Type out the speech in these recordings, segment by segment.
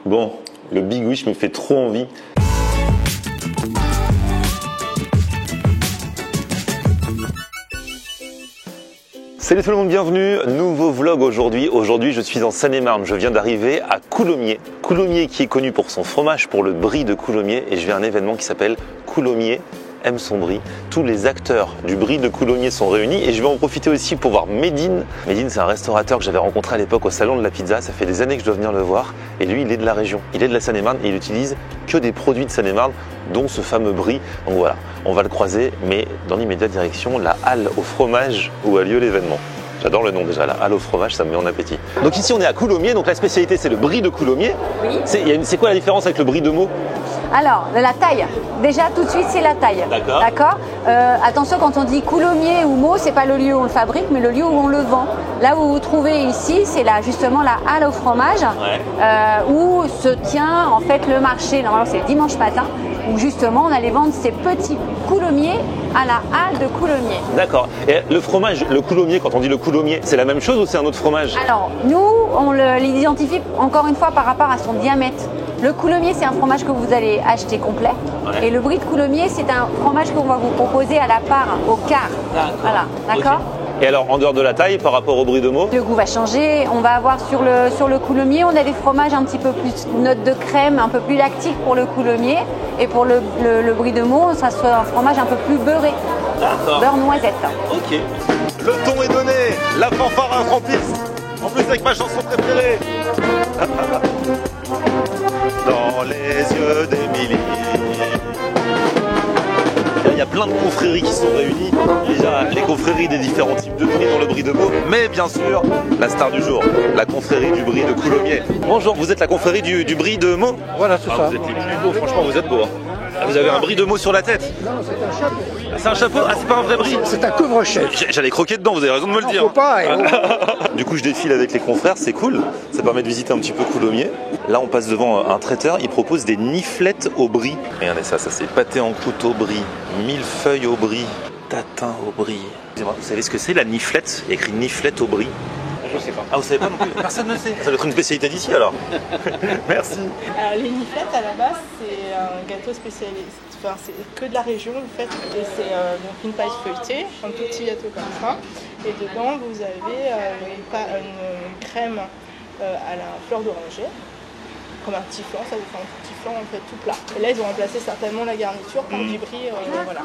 Bon, le Big Wish me fait trop envie. Salut tout le monde, bienvenue, nouveau vlog aujourd'hui. Aujourd'hui je suis en Seine-et-Marne, je viens d'arriver à Coulommiers. Coulommiers qui est connu pour son fromage, pour le brie de Coulommiers, et je vais à un événement qui s'appelle Coulommiers aime son brie. Tous les acteurs du brie de Coulommiers sont réunis et je vais en profiter aussi pour voir Medine. Medine, c'est un restaurateur que j'avais rencontré à l'époque au salon de la pizza, ça fait des années que je dois venir le voir, et lui il est de la région, il est de la Seine-et-Marne et il utilise que des produits de Seine-et-Marne, dont ce fameux brie. Donc voilà, on va le croiser, mais dans l'immédiate direction, la halle au fromage où a lieu l'événement. J'adore le nom déjà, la halle au fromage, ça me met en appétit. Donc ici on est à Coulommiers, donc la spécialité c'est le brie de Coulommiers. Oui. C'est quoi la différence avec le brie de Meaux? Alors, la taille. Déjà, tout de suite, c'est la taille. D'accord. D'accord. Attention, quand on dit Coulommiers ou Meaux, c'est pas le lieu où on le fabrique, mais le lieu où on le vend. Là où vous vous trouvez ici, c'est justement la halle au fromage, où se tient en fait le marché. Normalement, c'est le dimanche matin, où justement, on allait vendre ces petits coulommiers à la halle de Coulommiers. D'accord. Et le fromage, le coulommiers, quand on dit le coulommiers, c'est la même chose ou c'est un autre fromage? Alors, nous, on l'identifie encore une fois par rapport à son diamètre. Le coulommiers, c'est un fromage que vous allez acheter complet. Ouais. Et le brie de Coulommiers, c'est un fromage qu'on va vous proposer à la part, au quart. Voilà, d'accord. Okay. Et alors, en dehors de la taille, par rapport au brie de Meaux? Le goût va changer. On va avoir sur le coulommiers, on a des fromages un petit peu plus note de crème, un peu plus lactique pour le coulommiers. Et pour le brie de Meaux, ça sera un fromage un peu plus beurré. Beurre noisette. Ok. Le ton est donné, la fanfare est remplie. En plus avec ma chanson préférée. Dans les yeux d'Émilie. Il y a plein de confréries qui sont réunies. Déjà, les confréries des différents types de brie dans le brie de Meaux. Mais bien sûr, la star du jour, la confrérie du brie de Coulommiers. Bonjour, vous êtes la confrérie du brie de Meaux? Voilà, c'est ça. Vous êtes les plus beaux, franchement, vous êtes beaux. Hein. Vous avez un brie de Meaux sur la tête? Non, c'est un chapeau. C'est un chapeau? Ah, c'est pas un vrai brie? C'est un couvre-chef. J'allais croquer dedans, vous avez raison de me le dire. Faut pas. Du coup, je défile avec les confrères, c'est cool. Ça permet de visiter un petit peu Coulommiers. Là, on passe devant un traiteur, il propose des niflettes au brie. Regardez ça c'est pâté en croûte au brie, millefeuille au brie, tatin au brie. Vous savez ce que c'est la niflette? Il y a écrit niflette au brie. Je sais pas. Ah, vous savez pas non plus? Personne ne sait. Ça doit être une spécialité d'ici alors. Merci. Alors, les niflettes à la base c'est un gâteau spécialisé, enfin c'est que de la région en fait, et c'est donc une paille feuilletée, un tout petit gâteau comme ça, et dedans vous avez une crème à la fleur d'oranger, comme un petit flan, ça vous fait un petit flan en fait tout plat. Et là ils ont remplacé certainement la garniture par du brie, voilà.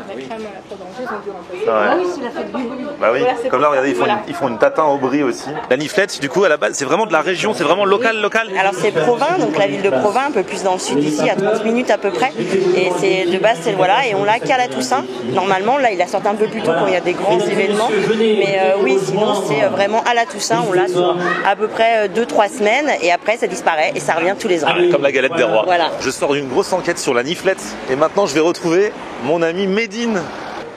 La crème à la fleur d'oranger ils ont dû remplacer. Ah ouais. Oui, c'est la fête du brie. Bah oui, Voilà, comme là regardez, ils font une tatin au brie aussi. La niflette, du coup à la base c'est vraiment de la région, c'est vraiment local. Alors c'est Provins, donc la ville de Provins, un peu plus dans le sud d'ici, à 30 minutes à peu près. Et c'est de base, c'est voilà, et on l'a qu'à la Toussaint. Normalement, là il a sorti un peu plus tôt quand il y a des grands événements. Mais oui, sinon c'est vraiment à la Toussaint, on l'a sur à peu près 2-3 semaines, et après ça disparaît et ça revient tous les ans. Comme la galette des rois. Voilà. Je sors d'une grosse enquête sur la niflette et maintenant je vais retrouver mon ami Medine,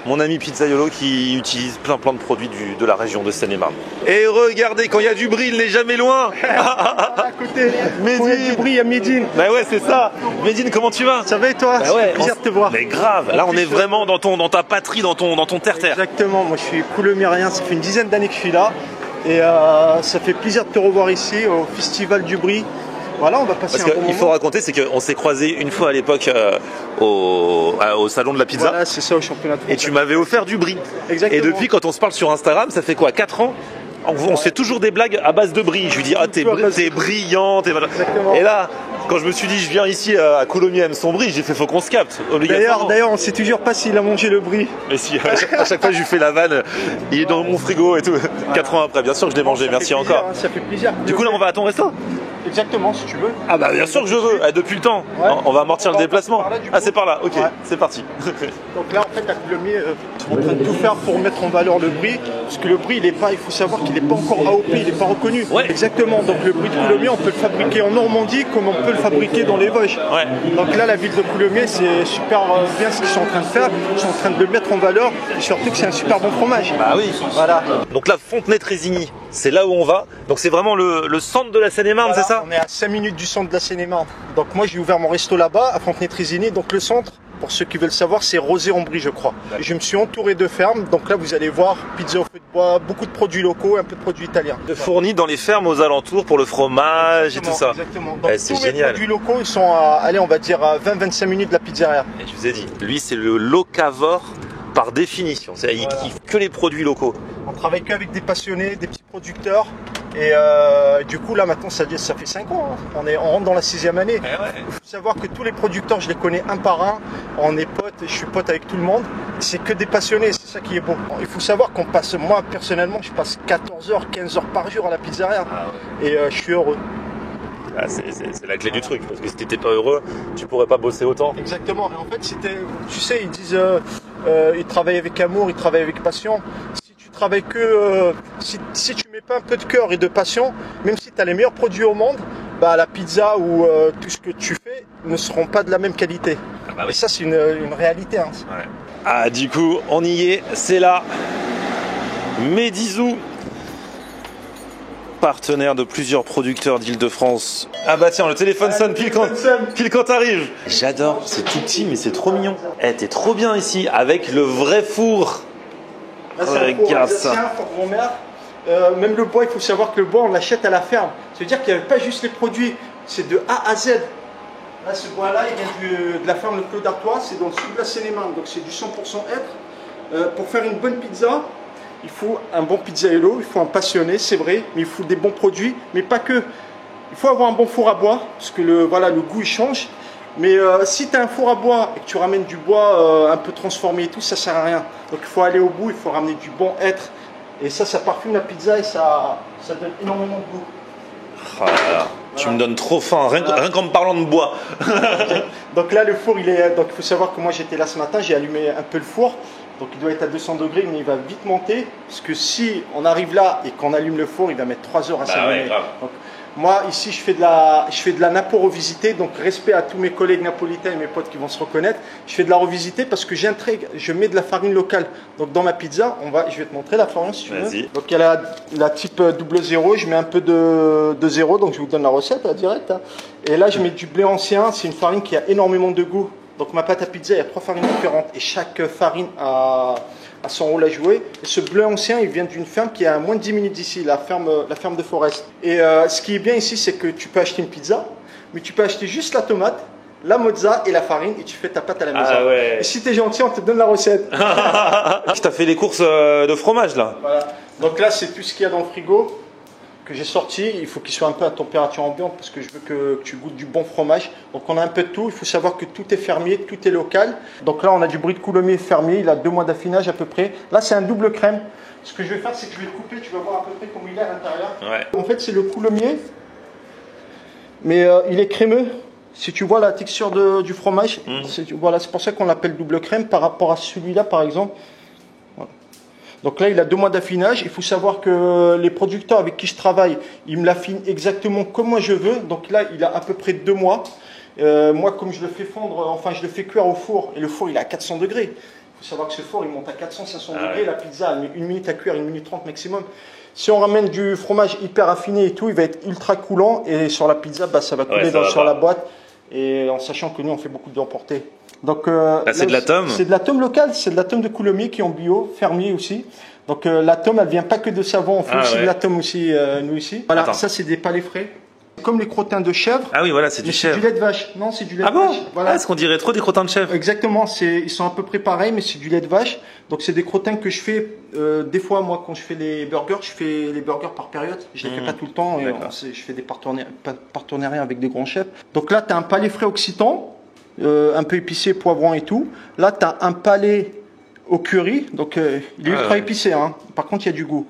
mon ami pizzaiolo qui utilise plein de produits de la région de Seine-et-Marne. Et regardez, quand il y a du brie, il n'est jamais loin. À côté. Medine. Il y a du brie à Medine. Bah ouais, c'est ça. Medine, comment tu vas? Ça va et toi? Bah ouais, plaisir de te voir. Mais grave, là on est vraiment dans ta patrie, dans ton terre-terre. Exactement, moi je suis coulommirien, ça fait une dizaine d'années que je suis là. Et ça fait plaisir de te revoir ici au Festival du Brie. Voilà, on va passer Parce un bon qu'il faut moment. raconter, c'est qu'on s'est croisés une fois à l'époque au salon de la pizza. Voilà, c'est ça, au championnat de France. Et tu m'avais offert du brie. Exactement. Et depuis, quand on se parle sur Instagram, ça fait quoi, 4 ans? On se fait toujours des blagues à base de brie. Je lui dis, ah, t'es brillante. Exactement. Et là, quand je me suis dit, je viens ici à Coulommiers aime son brie, j'ai fait, faut qu'on se capte. D'ailleurs, on sait toujours pas s'il a mangé le brie. Mais si, à chaque fois, je lui fais la vanne. Il est dans mon frigo et tout. 4 ans après, bien sûr que je l'ai mangé. Merci plaisir, encore. Hein, ça fait plaisir. Du coup, là, on va à ton resto? Exactement, si tu veux. Ah bah bien sûr que je veux, depuis le temps. Ouais. On va amortir le déplacement. Par là, du coup. Ah c'est par là, ok, Ouais. c'est parti. Donc là, en fait, à Coulommiers, on est en train de tout faire pour mettre en valeur le brie. Parce que le brie, il faut savoir qu'il n'est pas encore AOP, il n'est pas reconnu. Ouais. Exactement. Donc le brie de Coulommiers, on peut le fabriquer en Normandie comme on peut le fabriquer dans les Vosges. Ouais. Donc là, la ville de Coulommiers, c'est super bien ce qu'ils sont en train de faire. Ils sont en train de le mettre en valeur. Et surtout que c'est un super bon fromage. Bah oui. Voilà. Donc là, Fontenay-Trésigny, c'est là où on va. Donc c'est vraiment le centre de la Seine-et-Marne, Voilà, c'est ça? On est à 5 minutes du centre de la Seine-et-Marne. Donc moi, j'ai ouvert mon resto là-bas, à Fontenay-Trésigny. Donc le centre, Pour ceux qui veulent savoir, c'est Rozay-en-Brie, je crois. Je me suis entouré de fermes, donc là vous allez voir pizza au feu de bois, beaucoup de produits locaux, un peu de produits italiens. Fourni dans les fermes aux alentours pour le fromage et tout ça. Exactement. Donc, c'est tous génial. Les produits locaux, ils sont à, allez, on va dire à 20-25 minutes de la pizzeria. Et je vous ai dit, lui c'est le locavore par définition. C'est-à-dire il kiffe que les produits locaux. On travaille qu'avec des passionnés, des petits producteurs. Et du coup, là, maintenant, ça fait 5 ans. Hein. On rentre dans la 6e année. Il faut savoir que tous les producteurs, je les connais un par un. On est potes, je suis pote avec tout le monde. C'est que des passionnés, c'est ça qui est beau. Il faut savoir qu'on passe, moi, personnellement, je passe 14 heures, 15 heures par jour à la pizzeria. Et je suis heureux. Ah, c'est la clé du truc, parce que si t'étais pas heureux, tu pourrais pas bosser autant. Exactement. Et en fait, tu sais, ils disent, ils travaillent avec amour, ils travaillent avec passion. Travaille que si tu mets pas un peu de cœur et de passion, même si tu as les meilleurs produits au monde, bah la pizza ou tout ce que tu fais ne seront pas de la même qualité. Ah bah oui. Et ça c'est une réalité. Hein. Ouais. Ah du coup on y est, c'est là. Médizou, partenaire de plusieurs producteurs d'Île-de-France. Ah bah tiens, le téléphone sonne pile quand t'arrives. J'adore, c'est tout petit mais c'est trop mignon. Eh, t'es trop bien ici avec le vrai four. Là, regarde ça. Pour grand-mère. Même le bois, il faut savoir que le bois, on l'achète à la ferme. Ça veut dire qu'il n'y avait pas juste les produits, c'est de A à Z. Là, ce bois-là, il vient de la ferme Le Clos d'Artois, c'est dans le sud de la Seine-et-Marne, donc c'est du 100% hêtre. Pour faire une bonne pizza, il faut un bon pizzaïolo, il faut un passionné, c'est vrai, mais il faut des bons produits, mais pas que. Il faut avoir un bon four à bois, parce que le goût, il change. Mais si tu as un four à bois et que tu ramènes du bois un peu transformé et tout, ça sert à rien. Donc il faut aller au bout, il faut ramener du bon hêtre. Et ça parfume la pizza et ça donne énormément de goût. Oh là là, voilà. Tu me donnes trop faim, rien qu'en me parlant de bois. Donc là, le four, donc il faut savoir que moi j'étais là ce matin, j'ai allumé un peu le four. Donc il doit être à 200 degrés, mais il va vite monter. Parce que si on arrive là et qu'on allume le four, il va mettre 3 heures à s'allumer. Ouais, moi, ici, je fais de la napo revisitée, donc respect à tous mes collègues napolitains et mes potes qui vont se reconnaître. Je fais de la revisitée parce que je mets de la farine locale. Donc dans ma pizza, je vais te montrer la farine si tu veux. Donc il y a la type 00, je mets un peu de 0, donc je vous donne la recette direct. Hein. Et là, je mets du blé ancien, c'est une farine qui a énormément de goût. Donc ma pâte à pizza, il y a 3 farines différentes et chaque farine a son rôle à jouer. Et ce blé ancien, il vient d'une ferme qui est à moins de 10 minutes d'ici, la ferme de Forest. Et ce qui est bien ici, c'est que tu peux acheter une pizza, mais tu peux acheter juste la tomate, la mozza et la farine et tu fais ta pâte à la maison. Ah ouais. Et si tu es gentil, on te donne la recette. Tu as fait les courses de fromage là. Voilà. Donc là, c'est tout ce qu'il y a dans le frigo que j'ai sorti. Il faut qu'il soit un peu à température ambiante parce que je veux que tu goûtes du bon fromage. Donc on a un peu de tout. Il faut savoir que tout est fermier, tout est local. Donc là, on a du brie de Coulommiers fermier. Il a 2 mois d'affinage à peu près. Là, c'est un double crème. Ce que je vais faire, c'est que je vais le couper. Tu vas voir à peu près comment il est à l'intérieur. Ouais. En fait, c'est le Coulommiers, mais il est crémeux. Si tu vois la texture du fromage, voilà, c'est pour ça qu'on l'appelle double crème par rapport à celui-là, par exemple. Voilà. Donc là, il a 2 mois d'affinage. Il faut savoir que les producteurs avec qui je travaille, ils me l'affinent exactement comme moi je veux. Donc là, il a à peu près 2 mois. Moi, comme je le fais fondre, enfin, je le fais cuire au four, et le four, il est à 400 degrés. Il faut savoir que ce four, il monte à 400-500 degrés. La pizza, elle met 1 minute à cuire, 1 minute 30 maximum. Si on ramène du fromage hyper affiné et tout, il va être ultra coulant. Et sur la pizza, bah, ça va couler sur la boîte. Et en sachant que nous, on fait beaucoup de emporter. Donc, c'est de la tome. C'est de la tome locale, c'est de la tome de Coulommiers qui est en bio, fermier aussi. Donc la tome, elle vient pas que de savon, on fait aussi de la tome aussi, nous ici. Voilà, ça c'est des palais frais. Comme les crottins de chèvre. Ah oui, voilà, c'est du chèvre. C'est du lait de vache. Non, c'est du lait de vache. Ah bon? Voilà. Est-ce qu'on dirait trop des crottins de chèvre? Exactement, ils sont à peu près pareils, mais c'est du lait de vache. Donc c'est des crottins que je fais, des fois moi quand je fais les burgers, je fais les burgers par période. Je les fais pas tout le temps, je fais des partenariats avec des grands chefs. Donc là, tu as un palais frais occitan, un peu épicé, poivron et tout. Là, tu as un palais au curry, donc il est ultra épicé, hein. Par contre il y a du goût.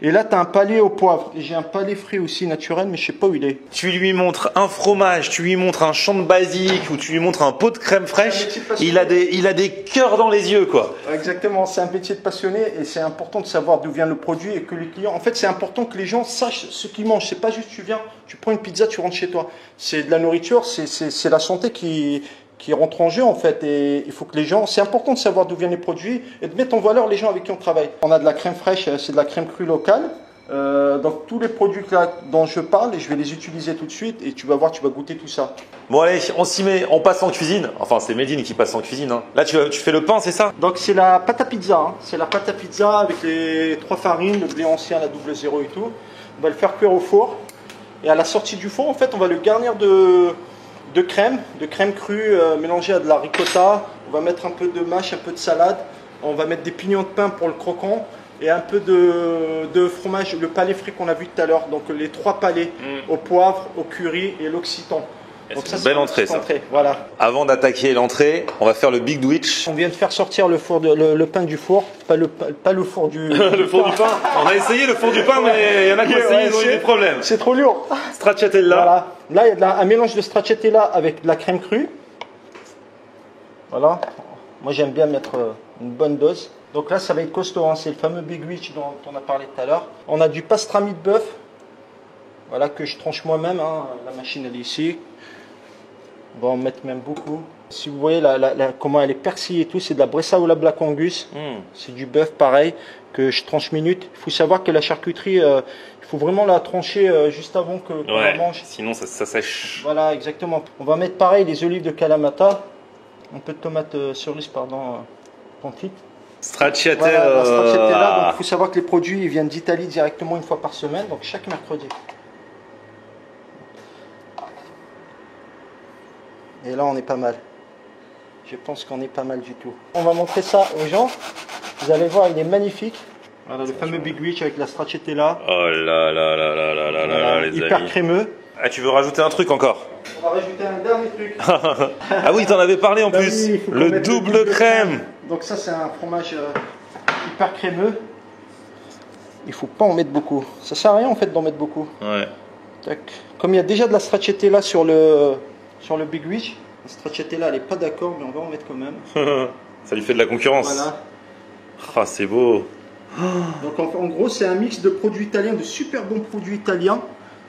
Et là tu as un palais au poivre, et j'ai un palais frais aussi naturel, mais je sais pas où il est. Tu lui montres un fromage, tu lui montres un champ de basique, ou tu lui montres un pot de crème fraîche, il a des cœurs dans les yeux, quoi. Exactement, c'est un métier de passionné, et c'est important de savoir d'où vient le produit, et que les clients, en fait c'est important que les gens sachent ce qu'ils mangent, c'est pas juste tu viens, tu prends une pizza, tu rentres chez toi. C'est de la nourriture, c'est la santé qui rentre en jeu en fait, et il faut que les gens, c'est important de savoir d'où viennent les produits et de mettre en valeur les gens avec qui on travaille. On a de la crème fraîche, c'est de la crème crue locale, Donc tous les produits là dont je parle, je vais les utiliser tout de suite et tu vas voir, tu vas goûter tout ça. Bon allez, on s'y met, on passe en cuisine. Enfin, c'est Medine qui passe en cuisine. Hein. Là, tu fais le pain, c'est ça? Donc c'est la pâte à pizza, hein. C'est la pâte à pizza avec les 3 farines, le blé ancien, la 00 et tout. On va le faire cuire au four. Et à la sortie du four, en fait, on va le garnir de crème crue mélangée à de la ricotta. On va mettre un peu de mâche, un peu de salade. On va mettre des pignons de pain pour le croquant. Et un peu de fromage, le palais frit qu'on a vu tout à l'heure. Donc les 3 palais au poivre, au curry et l'occitan. Donc c'est une belle entrée ça. Voilà. Avant d'attaquer l'entrée, on va faire le Big Dwitch. On vient de faire sortir le pain du four, pas le four du... le four du pain. On a essayé le four du pain, mais il y en a qui ont essayé, ils ont eu des problèmes. C'est trop lourd. Stracciatella. Voilà. Là, il y a un mélange de stracciatella avec de la crème crue. Voilà. Moi, j'aime bien mettre une bonne dose. Donc là, ça va être costaud, hein. C'est le fameux Big Witch dont on a parlé tout à l'heure. On a du pastrami de bœuf, voilà, que je tranche moi-même, hein. La machine elle est ici. On va en mettre même beaucoup. Si vous voyez comment elle est persillée et tout, c'est de la Bressaola Black Angus. C'est du bœuf pareil, que je tranche minute. Il faut savoir que la charcuterie, il faut vraiment la trancher juste avant qu'on la mange. Sinon ça sèche. Voilà, exactement. On va mettre pareil les olives de Kalamata, un peu de tomate cerise, pardon, confite. Stracciatella. Voilà, la stracciatella. Donc il faut savoir que les produits ils viennent d'Italie directement une fois par semaine, donc chaque mercredi. Et là on est pas mal. Je pense qu'on est pas mal du tout. On va montrer ça aux gens. Vous allez voir, il est magnifique. Voilà le fameux Big Witch avec la stracciatella. Oh là là là là là là là, les hyper amis. Crémeux. Ah, tu veux rajouter un truc encore? On va rajouter un dernier truc. Ah oui, t'en avais parlé en plus. Oui, le double crème. Donc ça c'est un fromage hyper crémeux. Il faut pas en mettre beaucoup. Ça sert à rien en fait d'en mettre beaucoup. Ouais. Tac. Comme il y a déjà de la stracciatella sur le Big Witch, la stracciatella elle est pas d'accord, mais on va en mettre quand même. Ça lui fait de la concurrence. Voilà. Ah, c'est beau. Donc en gros c'est un mix de produits italiens, de super bons produits italiens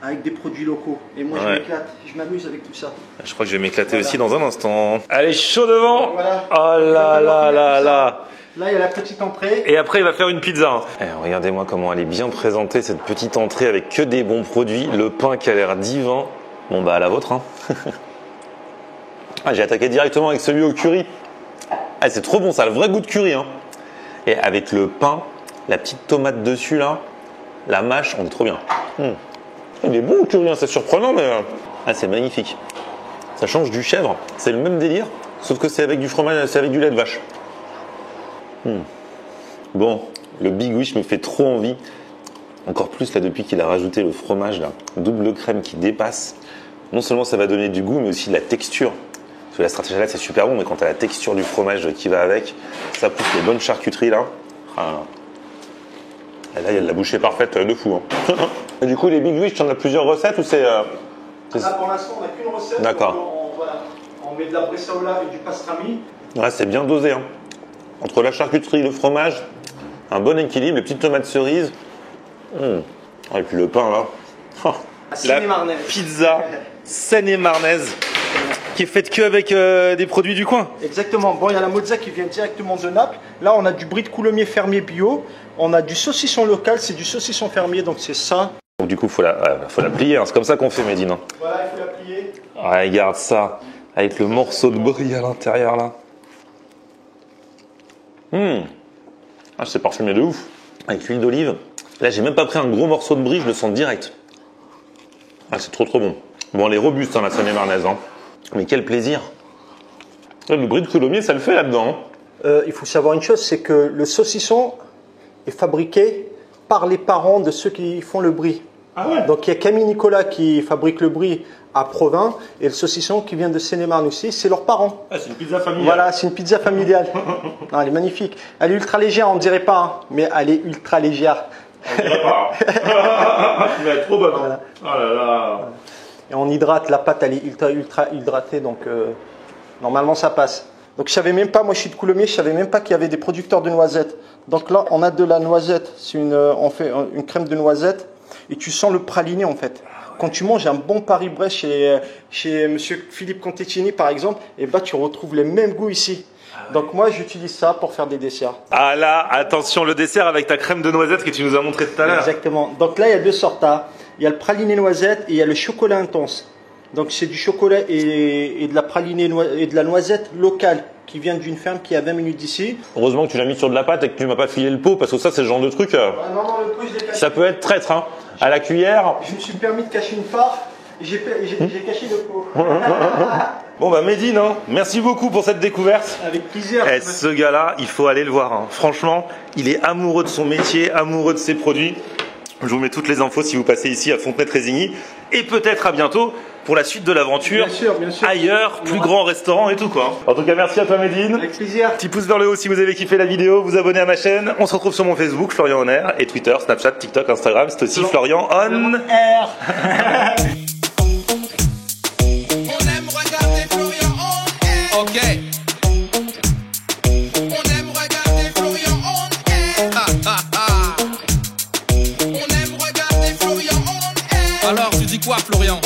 avec des produits locaux. Et moi je m'éclate, je m'amuse avec tout ça. Je crois que je vais m'éclater aussi dans un instant. Allez, chaud devant. Voilà. Oh là là là là. Là il y a la petite entrée. Et après il va faire une pizza. Regardez-moi comment elle est bien présentée cette petite entrée avec que des bons produits. Le pain qui a l'air divin. Bon bah à la vôtre. Hein. Ah, j'ai attaqué directement avec celui au curry. Ah, c'est trop bon, ça a le vrai goût de curry. Hein. Et avec le pain, la petite tomate dessus là, la mâche, on est trop bien. Il est bon le curry, hein, c'est surprenant mais c'est magnifique. Ça change du chèvre, c'est le même délire, sauf que c'est avec du fromage, c'est avec du lait de vache. Bon, le Big Wish me fait trop envie. Encore plus là depuis qu'il a rajouté le fromage là, double crème qui dépasse. Non seulement ça va donner du goût, mais aussi de la texture. Parce que la stracciatella c'est super bon, mais quand tu as la texture du fromage qui va avec, ça pousse les bonnes charcuteries là. Et là il y a de la bouchée parfaite de fou. Hein. Et du coup les Big Wish, tu en as plusieurs recettes ou c'est... Là pour l'instant on n'a qu'une recette. D'accord. On met de la Bressaola et du pastrami. Ouais, c'est bien dosé. Hein. Entre la charcuterie, le fromage, un bon équilibre, les petites tomates cerises. Et puis le pain là. La pizza Seine-et-Marnaise qui est faite que avec des produits du coin. Exactement. Bon, il y a la mozza qui vient directement de Naples. Là, on a du brie de coulommiers fermier bio. On a du saucisson local, c'est du saucisson fermier, donc c'est ça. Donc du coup, faut la plier. Hein. C'est comme ça qu'on fait, Medine. Hein. Voilà, il faut la plier. Regarde ça, avec le morceau de brie à l'intérieur là. Ah, c'est parfumé de ouf. Avec l'huile d'olive. Là, j'ai même pas pris un gros morceau de brie, je le sens direct. Ah, c'est trop bon. Bon, elle est robuste, hein, la Seine-et-Marnaise. Hein. Mais quel plaisir. Le brie de coulommiers, ça le fait là-dedans. Il faut savoir une chose, c'est que le saucisson est fabriqué par les parents de ceux qui font le brie. Ah ouais. Donc il y a Camille Nicolas qui fabrique le brie à Provins et le saucisson qui vient de Seine-et-Marne aussi, c'est leurs parents. Ah, c'est une pizza familiale. Voilà, c'est une pizza familiale. Non, elle est magnifique. Elle est ultra légère, on ne dirait pas, hein, mais elle est ultra légère. On dirait pas. Hein. Mais elle est trop bonne. Voilà. Oh là là. Et on hydrate, la pâte elle est ultra hydratée, donc normalement ça passe. Donc je savais même pas, moi je suis de Coulommiers, je savais même pas qu'il y avait des producteurs de noisettes. Donc là on a de la noisette, on fait une crème de noisette et tu sens le praliné en fait. Quand tu manges un bon Paris-Brest chez Monsieur Philippe Contettini par exemple, et bah tu retrouves les mêmes goûts ici. Donc moi j'utilise ça pour faire des desserts. Ah là, attention, le dessert avec ta crème de noisette que tu nous as montré tout à l'heure. Exactement. Donc là il y a deux sortes. Hein. Il y a le praliné noisette et il y a le chocolat intense. Donc c'est du chocolat et de la pralinée et de la noisette locale qui vient d'une ferme qui est à 20 minutes d'ici. Heureusement que tu l'as mis sur de la pâte et que tu m'as pas filé le pot parce que ça c'est le genre de truc. Ah non, le pot je l'ai caché. Ça peut être traître, hein. À la cuillère. Je me suis permis de cacher une part et j'ai caché le pot. Bon bah Medine, hein, merci beaucoup pour cette découverte. Avec plaisir. Eh, ce gars-là, il faut aller le voir. Hein. Franchement, il est amoureux de son métier, amoureux de ses produits. Je vous mets toutes les infos si vous passez ici à Fontenay-Trésigny. Et peut-être à bientôt pour la suite de l'aventure. Bien sûr. Ailleurs, plus grand restaurant et tout quoi. En tout cas, merci à toi Medine. Avec plaisir. Petit pouce vers le haut si vous avez kiffé la vidéo, vous abonnez à ma chaîne. On se retrouve sur mon Facebook, Florian On Air, et Twitter, Snapchat, TikTok, Instagram. C'est aussi Florian On Air. Ok. On aime regarder Florian On Air. On aime regarder Florian On Air. Alors tu dis quoi Florian?